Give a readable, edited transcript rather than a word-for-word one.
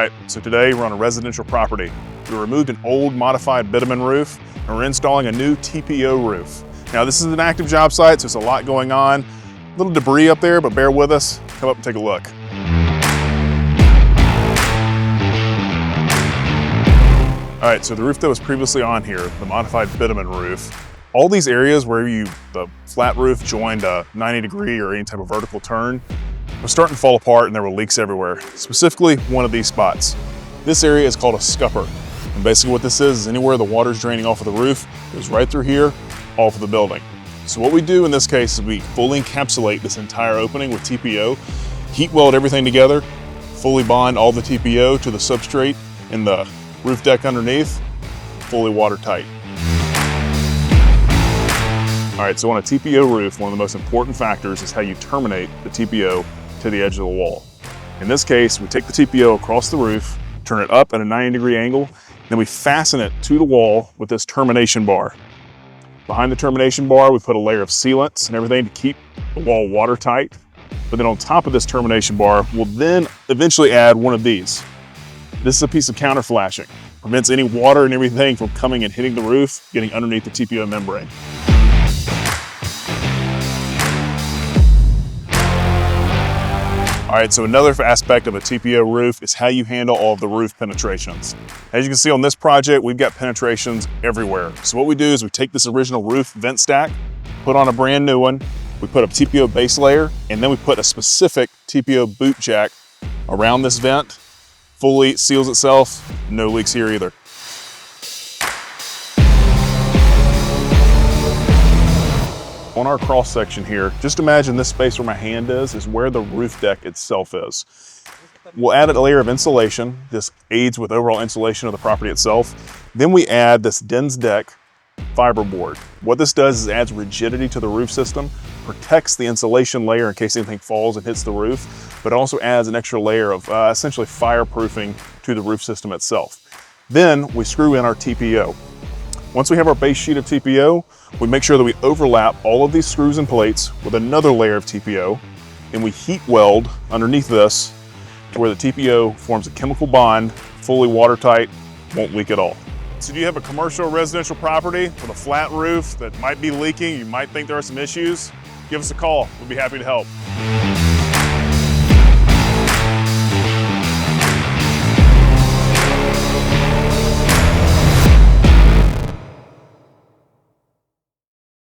right, so today we're on a residential property. We removed an old modified bitumen roof and we're installing a new TPO roof. Now this is an active job site, so it's a lot going on. A little debris up there, but bear with us. Come up and take a look. All right, so the roof that was previously on here, the modified bitumen roof, all these areas where the flat roof joined a 90-degree or any type of vertical turn was starting to fall apart and there were leaks everywhere, specifically one of these spots. This area is called a scupper. And basically what this is anywhere the water's draining off of the roof, goes right through here, off of the building. So what we do in this case is we fully encapsulate this entire opening with TPO, heat weld everything together, fully bond all the TPO to the substrate in the roof deck underneath, fully watertight. All right, so on a TPO roof, one of the most important factors is how you terminate the TPO to the edge of the wall. In this case, we take the TPO across the roof, turn it up at a 90-degree angle, then we fasten it to the wall with this termination bar. Behind the termination bar, we put a layer of sealants and everything to keep the wall watertight. But then on top of this termination bar, we'll then eventually add one of these. This is a piece of counter flashing. Prevents any water and everything from coming and hitting the roof, getting underneath the TPO membrane. All right, so another aspect of a TPO roof is how you handle all of the roof penetrations. As you can see on this project, we've got penetrations everywhere. So what we do is we take this original roof vent stack, put on a brand new one, we put a TPO base layer, and then we put a specific TPO boot jack around this vent. Fully seals itself, no leaks here either. On our cross section here, just imagine this space where my hand is where the roof deck itself is. We'll add a layer of insulation. This aids with overall insulation of the property itself. Then we add this Den's Deck fiberboard. What this does is adds rigidity to the roof system, protects the insulation layer in case anything falls and hits the roof, but also adds an extra layer of essentially fireproofing to the roof system itself. Then we screw in our TPO. Once we have our base sheet of TPO, we make sure that we overlap all of these screws and plates with another layer of TPO, and we heat weld underneath this to where the TPO forms a chemical bond, fully watertight, won't leak at all. So do you have a commercial or residential property with a flat roof that might be leaking, you might think there are some issues? Give us a call, we'll be happy to help.